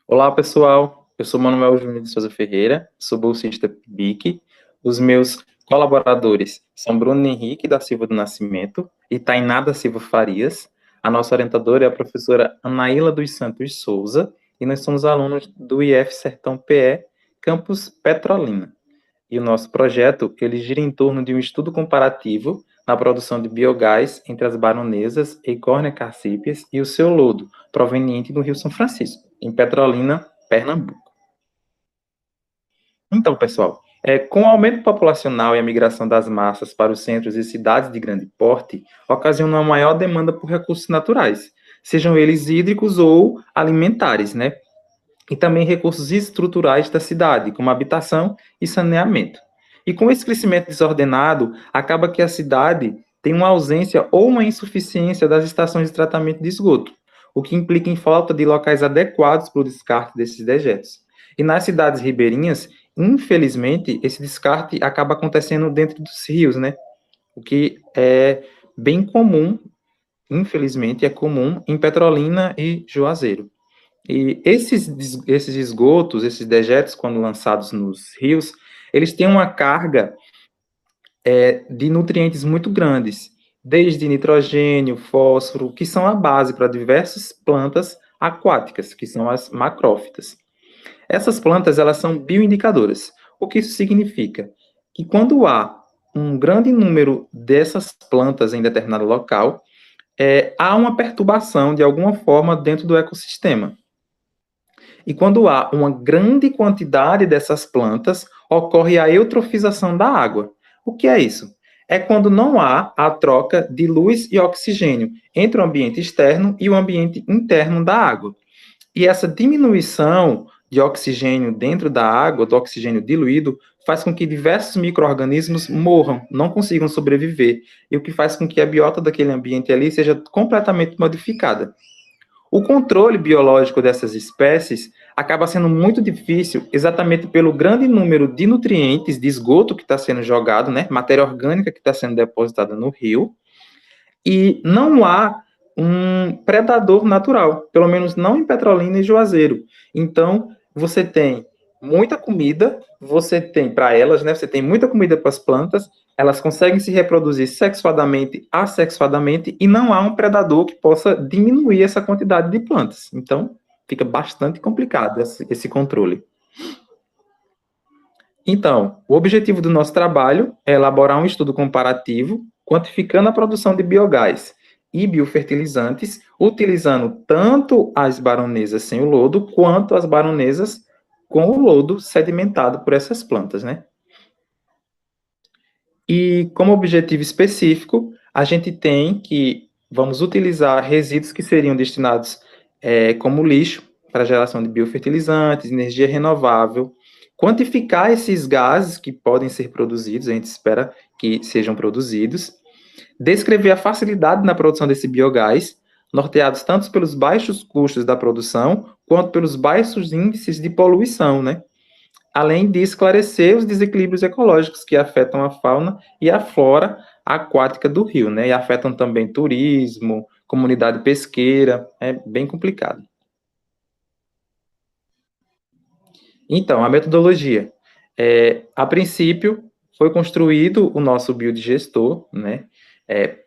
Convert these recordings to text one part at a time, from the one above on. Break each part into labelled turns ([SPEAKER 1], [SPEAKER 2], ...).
[SPEAKER 1] Olá, pessoal. Eu sou Manuel Júnior de Souza Ferreira, sou bolsista PIBIC. Os meus colaboradores são Bruno Henrique da Silva do Nascimento e Tainá da Silva Farias. A nossa orientadora é a professora Anaíla dos Santos Souza e nós somos alunos do IF Sertão PE, campus Petrolina. E o nosso projeto, ele gira em torno de um estudo comparativo na produção de biogás entre as baronesas Eichhornia carcípias e o seu lodo, proveniente do Rio São Francisco, em Petrolina, Pernambuco. Então, pessoal, com o aumento populacional e a migração das massas para os centros e cidades de grande porte, ocasiona uma maior demanda por recursos naturais, sejam eles hídricos ou alimentares, né? E também recursos estruturais da cidade, como habitação e saneamento. E com esse crescimento desordenado, acaba que a cidade tem uma ausência ou uma insuficiência das estações de tratamento de esgoto, o que implica em falta de locais adequados para o descarte desses dejetos. E nas cidades ribeirinhas, infelizmente, esse descarte acaba acontecendo dentro dos rios, né? O que é bem comum, infelizmente, é comum em Petrolina e Juazeiro. E esses esgotos, esses dejetos, quando lançados nos rios, eles têm uma carga de nutrientes muito grandes, desde nitrogênio, fósforo, que são a base para diversas plantas aquáticas, que são as macrófitas. Essas plantas, elas são bioindicadoras. O que isso significa? Que quando há um grande número dessas plantas em determinado local, há uma perturbação de alguma forma dentro do ecossistema. E quando há uma grande quantidade dessas plantas, ocorre a eutrofização da água. O que é isso? É quando não há a troca de luz e oxigênio entre o ambiente externo e o ambiente interno da água. E essa diminuição de oxigênio dentro da água, do oxigênio diluído, faz com que diversos micro-organismos morram, não consigam sobreviver, e o que faz com que a biota daquele ambiente ali seja completamente modificada. O controle biológico dessas espécies acaba sendo muito difícil exatamente pelo grande número de nutrientes de esgoto que está sendo jogado, né, matéria orgânica que está sendo depositada no rio, e não há um predador natural, pelo menos não em Petrolina e Juazeiro. Então, você tem muita comida, você tem para elas, né? Você tem muita comida para as plantas, elas conseguem se reproduzir sexuadamente, assexuadamente, e não há um predador que possa diminuir essa quantidade de plantas. Então, fica bastante complicado esse controle. Então, o objetivo do nosso trabalho é elaborar um estudo comparativo, quantificando a produção de biogás e biofertilizantes, utilizando tanto as baronesas sem o lodo, quanto as baronesas com o lodo sedimentado por essas plantas, né? E como objetivo específico, a gente tem que vamos utilizar resíduos que seriam destinados como lixo para geração de biofertilizantes, energia renovável, quantificar esses gases que podem ser produzidos, a gente espera que sejam produzidos, descrever a facilidade na produção desse biogás, norteados tanto pelos baixos custos da produção, quanto pelos baixos índices de poluição, né? Além de esclarecer os desequilíbrios ecológicos que afetam a fauna e a flora aquática do rio, né? E afetam também turismo, comunidade pesqueira, é bem complicado. Então, a metodologia. A princípio, foi construído o nosso biodigestor, né,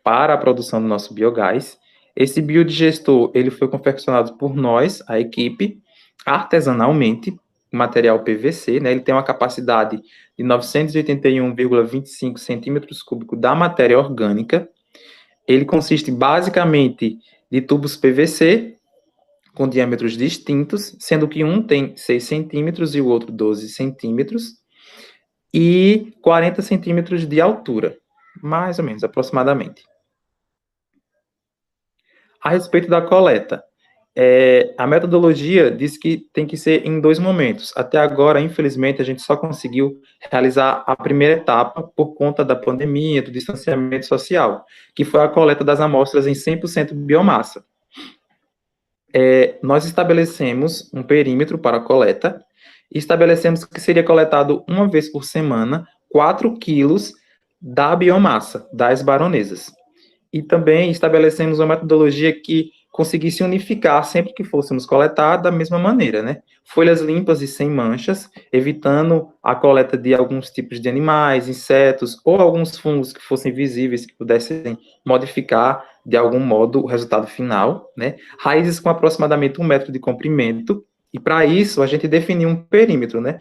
[SPEAKER 1] para a produção do nosso biogás. Esse biodigestor, ele foi confeccionado por nós, a equipe, artesanalmente, material PVC, né, ele tem uma capacidade de 981,25 centímetros cúbicos da matéria orgânica. Ele consiste basicamente de tubos PVC, com diâmetros distintos, sendo que um tem 6 centímetros e o outro 12 centímetros, e 40 centímetros de altura, mais ou menos, aproximadamente. A respeito da coleta, a metodologia diz que tem que ser em 2 momentos. Até agora, infelizmente, a gente só conseguiu realizar a primeira etapa por conta da pandemia, do distanciamento social, que foi a coleta das amostras em 100% biomassa. Nós estabelecemos um perímetro para a coleta e estabelecemos que seria coletado uma vez por semana 4 quilos da biomassa das baronesas. E também estabelecemos uma metodologia que conseguisse unificar sempre que fôssemos coletar da mesma maneira, né? Folhas limpas e sem manchas, evitando a coleta de alguns tipos de animais, insetos ou alguns fungos que fossem visíveis, que pudessem modificar de algum modo o resultado final, né? Raízes com aproximadamente 1 metro de comprimento, e para isso a gente definiu um perímetro, né?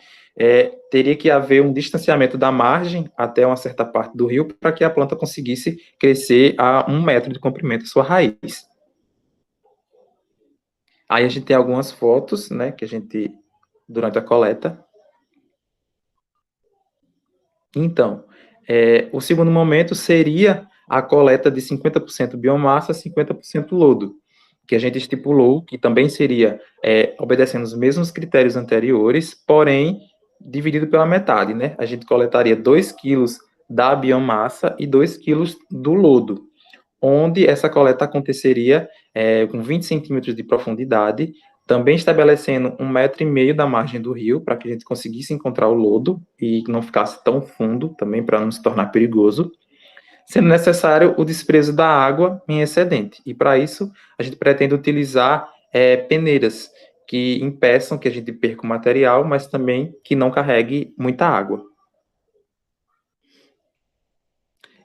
[SPEAKER 1] Teria que haver um distanciamento da margem até uma certa parte do rio para que a planta conseguisse crescer a 1 metro de comprimento sua raiz. Aí a gente tem algumas fotos, né, que a gente, durante a coleta. Então, o segundo momento seria a coleta de 50% biomassa, 50% lodo, que a gente estipulou, que também seria obedecendo os mesmos critérios anteriores, porém, dividido pela metade, né? A gente coletaria 2 quilos da biomassa e 2 quilos do lodo, onde essa coleta aconteceria com 20 centímetros de profundidade, também estabelecendo 1,5 metro da margem do rio, para que a gente conseguisse encontrar o lodo e não ficasse tão fundo, também para não se tornar perigoso, sendo necessário o desprezo da água em excedente. E para isso, a gente pretende utilizar peneiras que impeçam que a gente perca o material, mas também que não carregue muita água.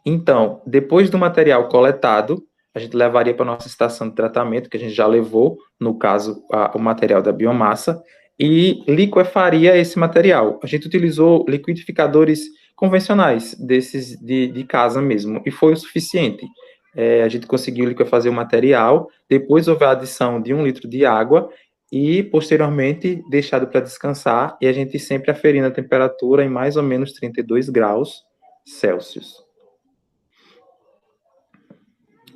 [SPEAKER 1] Então, depois do material coletado, a gente levaria para a nossa estação de tratamento, que a gente já levou, no caso, o material da biomassa, e liquefaria esse material. A gente utilizou liquidificadores convencionais, desses de casa mesmo, e foi o suficiente. A gente conseguiu liquefazer o material, depois houve a adição de 1 litro de água, e posteriormente deixado para descansar, e a gente sempre aferindo a temperatura em mais ou menos 32 graus Celsius.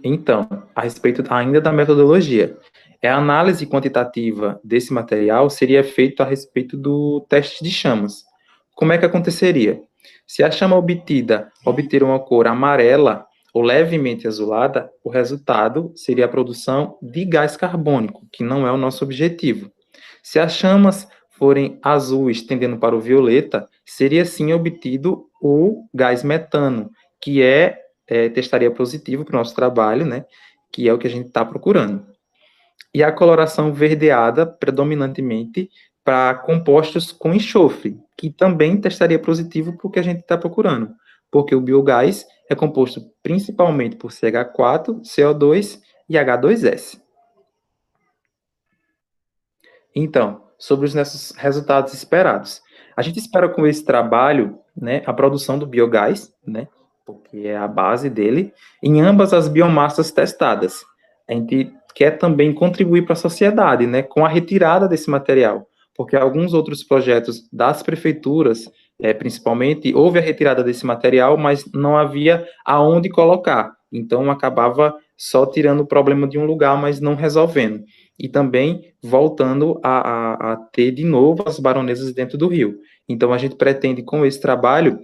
[SPEAKER 1] Então, a respeito ainda da metodologia, a análise quantitativa desse material seria feita a respeito do teste de chamas. Como é que aconteceria? Se a chama obtida obter uma cor amarela ou levemente azulada, o resultado seria a produção de gás carbônico, que não é o nosso objetivo. Se as chamas forem azuis tendendo para o violeta, seria sim obtido o gás metano, que testaria positivo para o nosso trabalho, né? Que é o que a gente está procurando. E a coloração verdeada, predominantemente, para compostos com enxofre, que também testaria positivo para o que a gente está procurando, porque o biogás é composto principalmente por CH4, CO2 e H2S. Então, sobre os nossos resultados esperados. A gente espera com esse trabalho, né, a produção do biogás, né, porque é a base dele, em ambas as biomassas testadas. A gente quer também contribuir para a sociedade, né, com a retirada desse material, porque alguns outros projetos das prefeituras, principalmente, houve a retirada desse material, mas não havia aonde colocar. Então, acabava só tirando o problema de um lugar, mas não resolvendo. E também voltando a ter de novo as baronesas dentro do rio. Então, a gente pretende, com esse trabalho,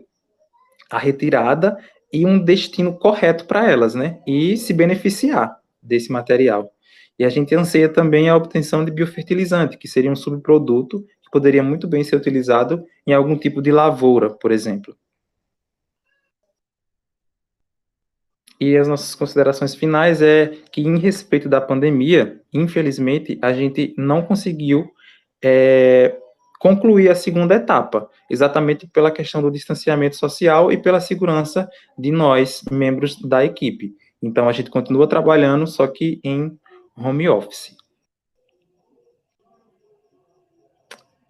[SPEAKER 1] a retirada e um destino correto para elas, né? E se beneficiar desse material. E a gente anseia também a obtenção de biofertilizante, que seria um subproduto que poderia muito bem ser utilizado em algum tipo de lavoura, por exemplo. E as nossas considerações finais é que, em respeito da pandemia, infelizmente, a gente não conseguiu concluir a segunda etapa, exatamente pela questão do distanciamento social e pela segurança de nós, membros da equipe. Então, a gente continua trabalhando, só que em home office.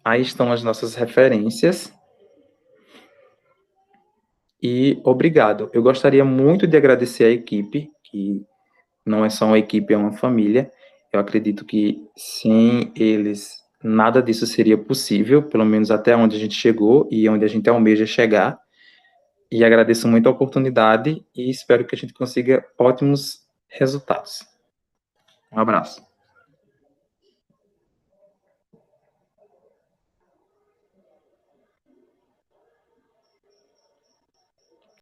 [SPEAKER 1] Aí estão as nossas referências. E obrigado. Eu gostaria muito de agradecer à equipe, que não é só uma equipe, é uma família. Eu acredito que sem eles nada disso seria possível, pelo menos até onde a gente chegou e onde a gente almeja chegar. E agradeço muito a oportunidade e espero que a gente consiga ótimos resultados. Um abraço.